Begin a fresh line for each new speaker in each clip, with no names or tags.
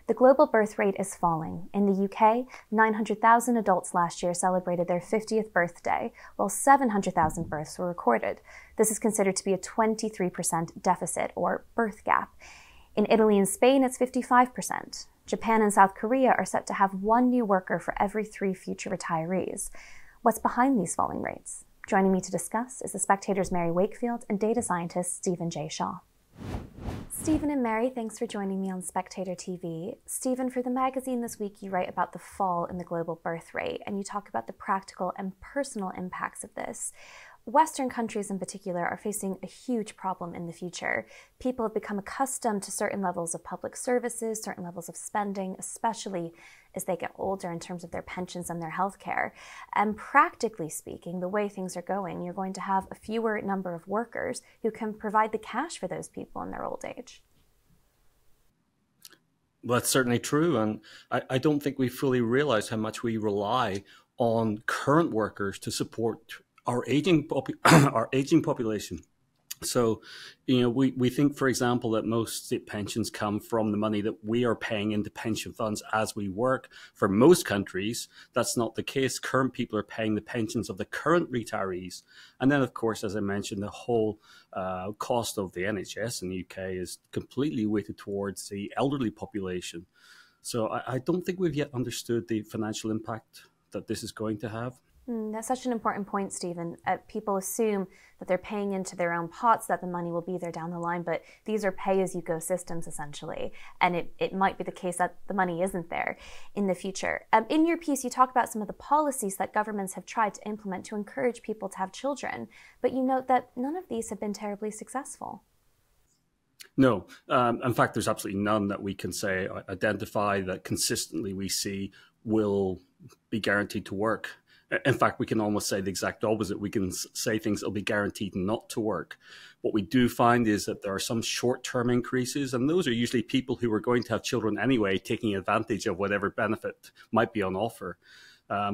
The global birth rate is falling. In the UK, 900,000 adults last year celebrated their 50th birthday, while 700,000 births were recorded. This is considered to be a 23% deficit, or birth gap. In Italy and Spain, it's 55%. Japan and South Korea are set to have one new worker for every 3 future retirees. What's behind these falling rates? Joining me to discuss is the Spectator's Mary Wakefield and data scientist Stephen J. Shaw. Stephen and Mary, thanks for joining me on Spectator TV. Stephen, for the magazine this week, you write about the fall in the global birth rate, and you talk about the practical and personal impacts of this. Western countries in particular are facing a huge problem in the future. People have become accustomed to certain levels of public services, certain levels of spending, especially as they get older in terms of their pensions and their health care. And practically speaking, the way things are going, you're going to have a fewer number of workers who can provide the cash for those people in their old age.
Well, that's certainly true. And I don't think we fully realize how much we rely on current workers to support our aging population. So, we think, for example, that most state pensions come from the money that we are paying into pension funds as we work. For most countries, that's not the case. Current people are paying the pensions of the current retirees. And then, of course, as I mentioned, the whole cost of the NHS in the UK is completely weighted towards the elderly population. So I don't think we've yet understood the financial impact that this is going to have.
That's such an important point, Stephen. People assume that they're paying into their own pots, that the money will be there down the line, but these are pay-as-you-go systems, essentially, and it might be the case that the money isn't there in the future. In your piece, you talk about some of the policies that governments have tried to implement to encourage people to have children, but you note that none of these have been terribly successful.
No. In fact, there's absolutely none that we can say, identify, that consistently we see will be guaranteed to work. In fact, we can almost say the exact opposite. We can say things that will be guaranteed not to work. What we do find is that there are some short-term increases, and those are usually people who are going to have children anyway, taking advantage of whatever benefit might be on offer.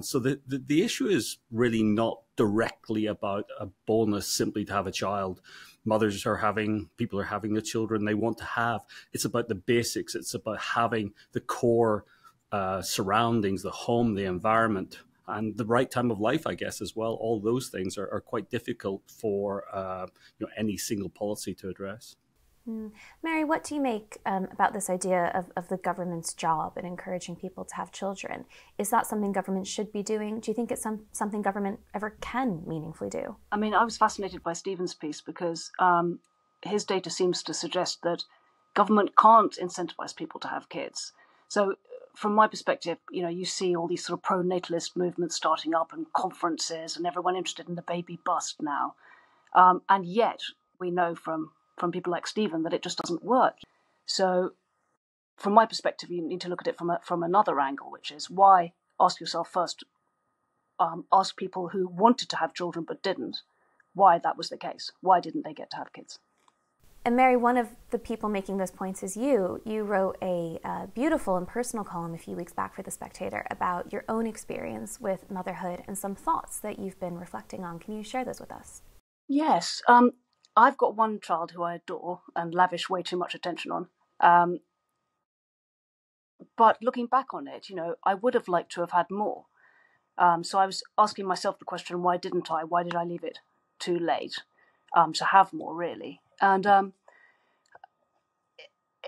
So the issue is really not directly about a bonus simply to have a child. Mothers are having, people are having the children they want to have. It's about the basics. It's about having the core surroundings, the home, the environment, and the right time of life, I guess, as well. All those things are quite difficult for any single policy to address.
Mary, what do you make about this idea of the government's job in encouraging people to have children? Is that something government should be doing? Do you think it's something government ever can meaningfully do?
I mean, I was fascinated by Stephen's piece because his data seems to suggest that government can't incentivize people to have kids. So from my perspective, you see all these sort of pro-natalist movements starting up and conferences and everyone interested in the baby bust now. And yet we know from people like Stephen that it just doesn't work. So from my perspective, you need to look at it from another angle, which is why, ask yourself first, ask people who wanted to have children but didn't, why that was the case. Why didn't they get to have kids?
And Mary, one of the people making those points is you. You wrote a beautiful and personal column a few weeks back for The Spectator about your own experience with motherhood and some thoughts that you've been reflecting on. Can you share those with us?
Yes. I've got one child who I adore and lavish way too much attention on. But looking back on it, I would have liked to have had more. So I was asking myself the question, why didn't I? Why did I leave it too late to have more, really? And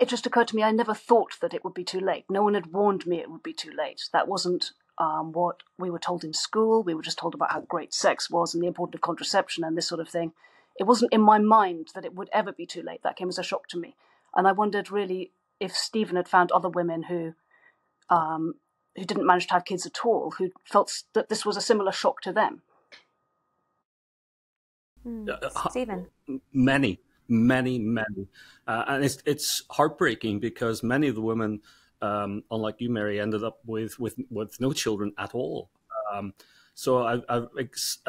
it just occurred to me, I never thought that it would be too late. No one had warned me it would be too late. That wasn't what we were told in school. We were just told about how great sex was and the importance of contraception and this sort of thing. It wasn't in my mind that it would ever be too late. That came as a shock to me. And I wondered really if Stephen had found other women who didn't manage to have kids at all, who felt that this was a similar shock to them.
Stephen?
Many. And it's heartbreaking because many of the women, unlike you, Mary, ended up with no children at all. So I've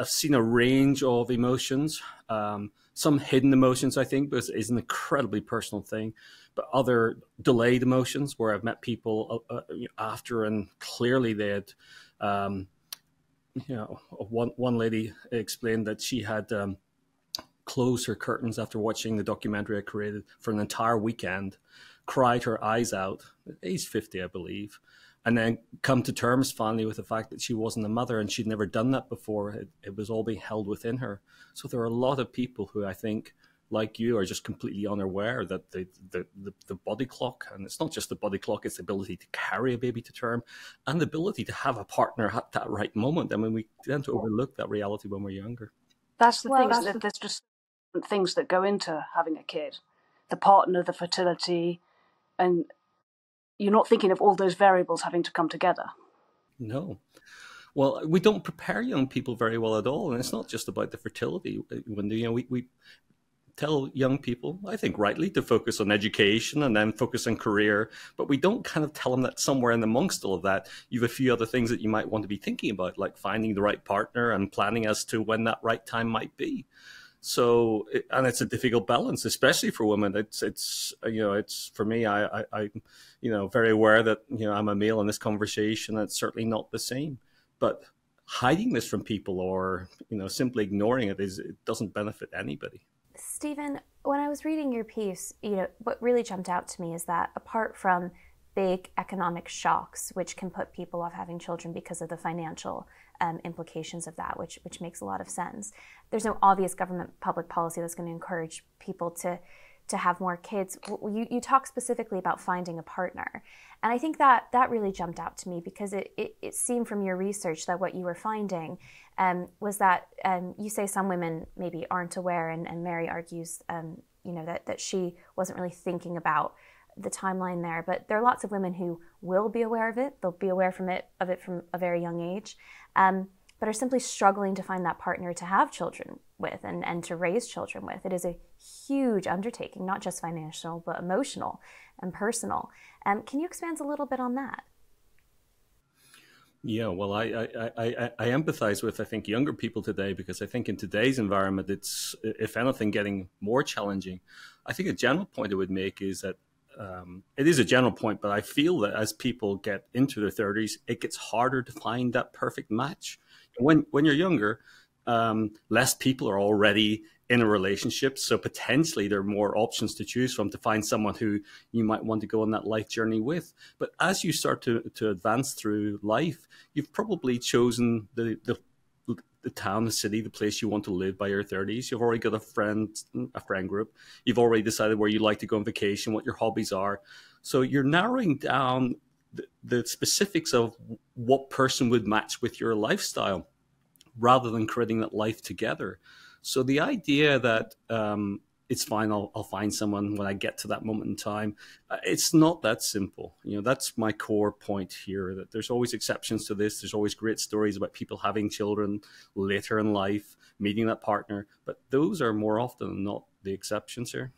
seen a range of emotions, some hidden emotions, I think, but it's an incredibly personal thing. But other delayed emotions where I've met people after, and clearly they had, one lady explained that she had closed her curtains after watching the documentary I created for an entire weekend, cried her eyes out at age 50, I believe, and then come to terms finally with the fact that she wasn't a mother and she'd never done that before. It was all being held within her. So there are a lot of people who I think, like you, are just completely unaware that the body clock, and it's not just the body clock, it's the ability to carry a baby to term and the ability to have a partner at that right moment. I mean, we tend to overlook that reality when we're younger.
That's the thing, that there's just things that go into having a kid. The partner, the fertility, and you're not thinking of all those variables having to come together.
No. Well, we don't prepare young people very well at all. And it's not just about the fertility. When we tell young people, I think rightly, to focus on education and then focus on career, but we don't kind of tell them that somewhere in amongst all of that, you have a few other things that you might want to be thinking about, like finding the right partner and planning as to when that right time might be. So, and it's a difficult balance, especially for women. It's for me, I very aware that, I'm a male in this conversation. It's certainly not the same, but hiding this from people or, simply ignoring it doesn't benefit anybody.
Stephen, when I was reading your piece, what really jumped out to me is that apart from big economic shocks, which can put people off having children because of the financial implications of that, which makes a lot of sense, there's no obvious government public policy that's going to encourage people to have more kids. You talk specifically about finding a partner. And I think that really jumped out to me because it seemed from your research that what you were finding was that you say some women maybe aren't aware, and Mary argues that she wasn't really thinking about the timeline there, but there are lots of women who will be aware of it. They'll be aware of it from a very young age, but are simply struggling to find that partner to have children with and to raise children with. It is a huge undertaking, not just financial, but emotional and personal. Can you expand a little bit on that?
Yeah, well, I empathize with, I think, younger people today, because I think in today's environment, it's, if anything, getting more challenging. I think a general point I would make is that it is a general point, but I feel that as people get into their 30s, it gets harder to find that perfect match. When you're younger, less people are already in a relationship, so potentially there are more options to choose from to find someone who you might want to go on that life journey with. But as you start to advance through life, you've probably chosen the town, the city, the place you want to live by your 30s. You've already got a friend group. You've already decided where you like to go on vacation, what your hobbies are. So you're narrowing down the specifics of what person would match with your lifestyle rather than creating that life together. So the idea that it's fine, I'll find someone when I get to that moment in time, it's not that simple. That's my core point here, that there's always exceptions to this. There's always great stories about people having children later in life, meeting that partner, but those are more often than not the exceptions here.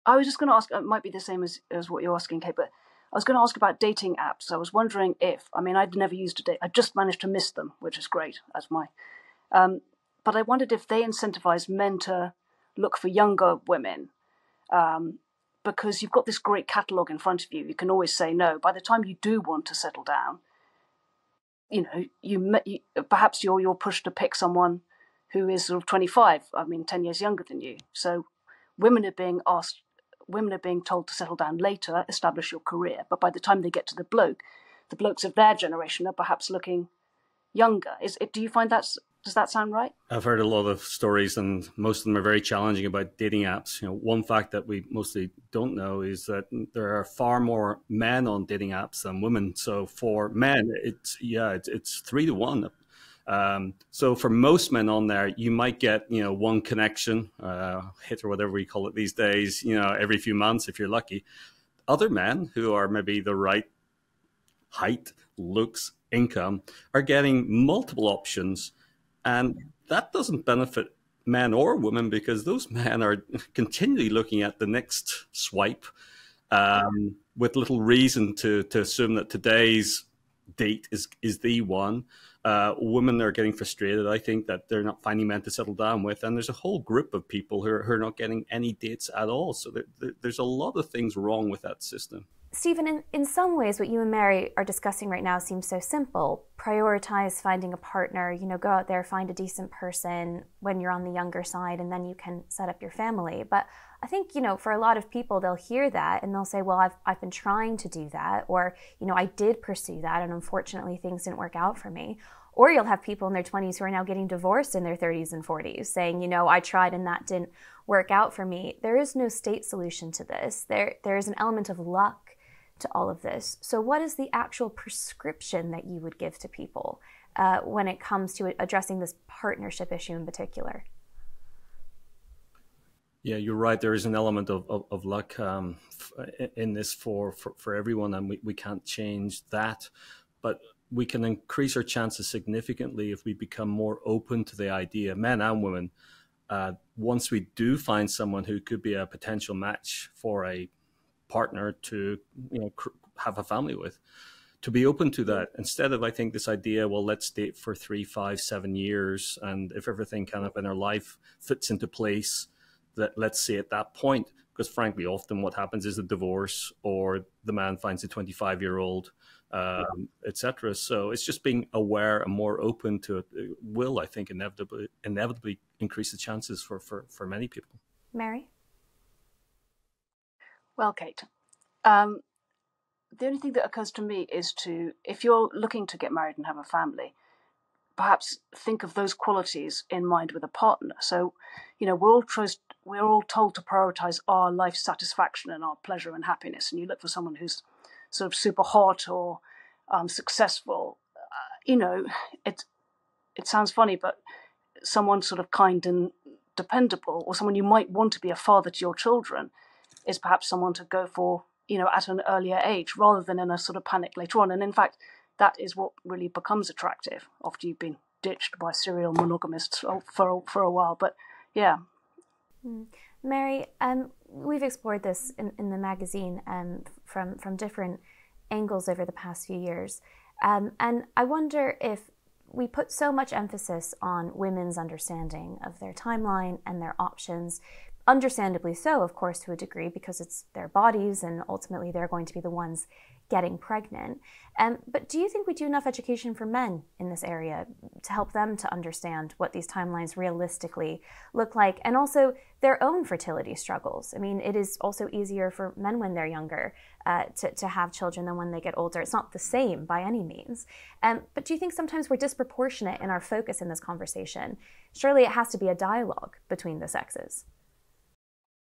I was just going to ask, it might be the same as what you're asking, Kate, but I was going to ask about dating apps. I was wondering I'd never used a date. I just managed to miss them, which is great. That's my... but I wondered if they incentivize men to look for younger women, because you've got this great catalogue in front of you. You can always say no. By the time you do want to settle down, perhaps you're pushed to pick someone who is sort of 25, 10 years younger than you. So women are being told to settle down later, establish your career. But by the time they get to the blokes of their generation are perhaps looking younger. Do you find does that sound right?
I've heard a lot of stories, and most of them are very challenging, about dating apps. One fact that we mostly don't know is that there are far more men on dating apps than women. So for men, it's 3-1. So for most men on there, you might get, one connection, hit or whatever we call it these days, every few months if you're lucky. Other men who are maybe the right height, looks, income are getting multiple options. And that doesn't benefit men or women, because those men are continually looking at the next swipe with little reason to assume that today's date is the one. Women are getting frustrated, I think, that they're not finding men to settle down with. And there's a whole group of people who are not getting any dates at all. So there's a lot of things wrong with that system.
Stephen, in some ways, what you and Mary are discussing right now seems so simple. Prioritize finding a partner, go out there, find a decent person when you're on the younger side, and then you can set up your family. But I think, for a lot of people, they'll hear that and they'll say, well, I've been trying to do that, or, I did pursue that, and unfortunately things didn't work out for me. Or you'll have people in their 20s who are now getting divorced in their 30s and 40s saying, I tried and that didn't work out for me. There is no state solution to this. There is an element of luck to all of this. So what is the actual prescription that you would give to people when it comes to addressing this partnership issue in particular?
Yeah, you're right. There is an element of luck in this for everyone, and we can't change that. But we can increase our chances significantly if we become more open to the idea, men and women, once we do find someone who could be a potential match for a partner to have a family with, to be open to that instead of, I think, this idea, well, let's date for 3, 5, 7 years, and if everything kind of in our life fits into place, that let's say at that point, because frankly often what happens is a divorce, or the man finds a 25-year-old, etc. So it's just being aware and more open to it will, I think, inevitably increase the chances for many people.
Mary?
Well, Kate, the only thing that occurs to me is if you're looking to get married and have a family, perhaps think of those qualities in mind with a partner. So, we're all told to prioritize our life satisfaction and our pleasure and happiness. And you look for someone who's sort of super hot or successful. It sounds funny, but someone sort of kind and dependable, or someone you might want to be a father to your children, is perhaps someone to go for, at an earlier age, rather than in a sort of panic later on. And in fact, that is what really becomes attractive after you've been ditched by serial monogamists for a while. But yeah.
Mary, we've explored this in the magazine from different angles over the past few years. And I wonder if we put so much emphasis on women's understanding of their timeline and their options, understandably so, of course, to a degree, because it's their bodies and ultimately they're going to be the ones getting pregnant. But do you think we do enough education for men in this area to help them to understand what these timelines realistically look like, and also their own fertility struggles? I mean, it is also easier for men when they're younger to have children than when they get older. It's not the same by any means. But do you think sometimes we're disproportionate in our focus in this conversation? Surely it has to be a dialogue between the sexes.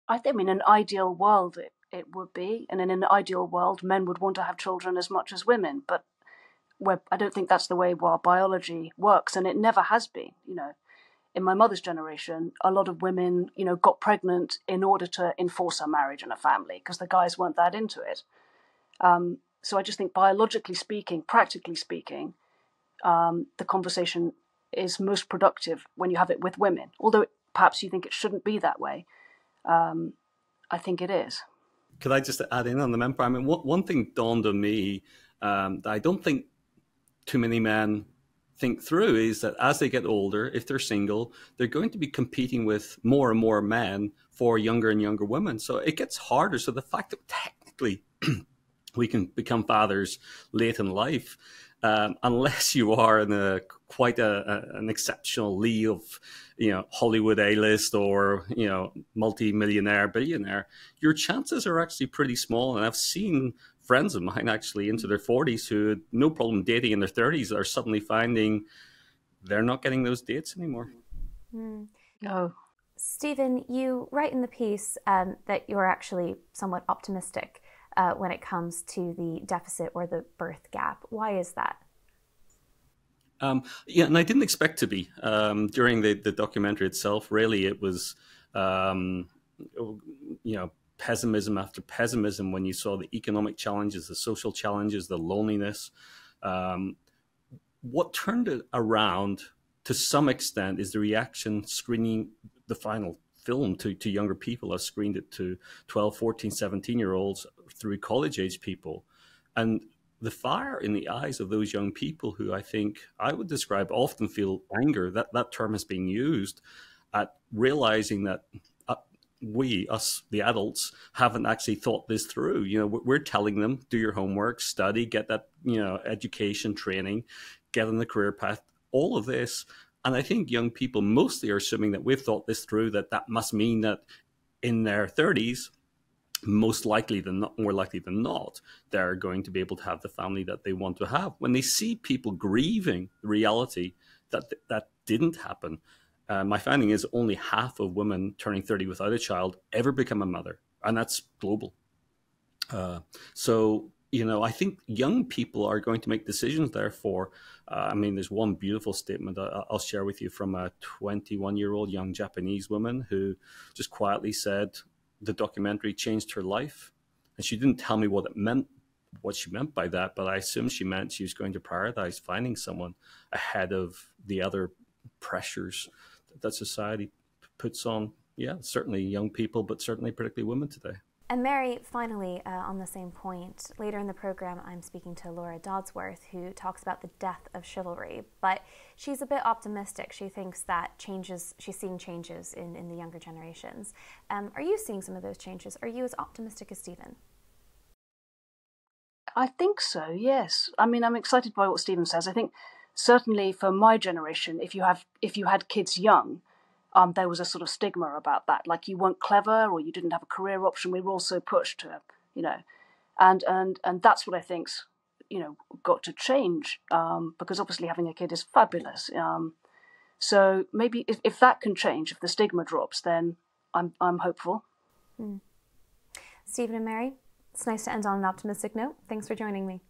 I think in an ideal world it would be, and in an ideal world men would want to have children as much as women, but I don't think that's the way our biology works, and it never has been. In my mother's generation, a lot of women, got pregnant in order to enforce a marriage and a family, because the guys weren't that into it. So I just think biologically speaking, practically speaking, the conversation is most productive when you have it with women, although perhaps you think it shouldn't be that way. I think it is.
Could I just add in on the men part? I mean, one thing dawned on me that I don't think too many men think through is that as they get older, if they're single, they're going to be competing with more and more men for younger and younger women. So it gets harder. So the fact that technically we can become fathers late in life, unless you are in quite an exceptional league of, Hollywood A-list or, multi-millionaire, billionaire, your chances are actually pretty small. And I've seen friends of mine actually into their 40s who had no problem dating in their 30s are suddenly finding they're not getting those dates anymore.
Oh.
Stephen, you write in the piece that you're actually somewhat optimistic when it comes to the deficit or the birth gap. Why is that?
Yeah, and I didn't expect to be. During the documentary itself, really, it was, pessimism after pessimism when you saw the economic challenges, the social challenges, the loneliness. What turned it around to some extent is the reaction screening the final film to younger people. I've screened it to 12, 14, 17-year-olds through college-age people. And the fire in the eyes of those young people who I think I would describe often feel anger, that term is being used, at realizing that we, us, the adults, haven't actually thought this through. You know, we're telling them, do your homework, study, get that, you know, education, training, get on the career path, all of this. And I think young people mostly are assuming that we've thought this through, that must mean that in their 30s, most likely than not, more likely than not, they're going to be able to have the family that they want to have. When they see people grieving the reality that that didn't happen, my finding is only half of women turning 30 without a child ever become a mother, and that's global. So, you know, I think young people are going to make decisions, therefore. I mean, there's one beautiful statement I'll share with you from a 21-year-old young Japanese woman who just quietly said the documentary changed her life. And she didn't tell me what it meant, what she meant by that, but I assume she meant she was going to prioritize finding someone ahead of the other pressures that society puts on, yeah, certainly young people, but certainly particularly women today.
And Mary, finally, on the same point, later in the program, I'm speaking to Laura Dodsworth, who talks about the death of chivalry, but she's a bit optimistic. She thinks that she's seeing changes in the younger generations. Are you seeing some of those changes? Are you as optimistic as Stephen?
I think so, yes. I mean, I'm excited by what Stephen says. I think certainly for my generation, if you had kids young, there was a sort of stigma about that, like you weren't clever or you didn't have a career option. We were also pushed to, you know, and that's what I think's, you know, got to change, because obviously having a kid is fabulous. So maybe if that can change, if the stigma drops, then I'm hopeful.
Stephen and Mary, it's nice to end on an optimistic note. Thanks for joining me.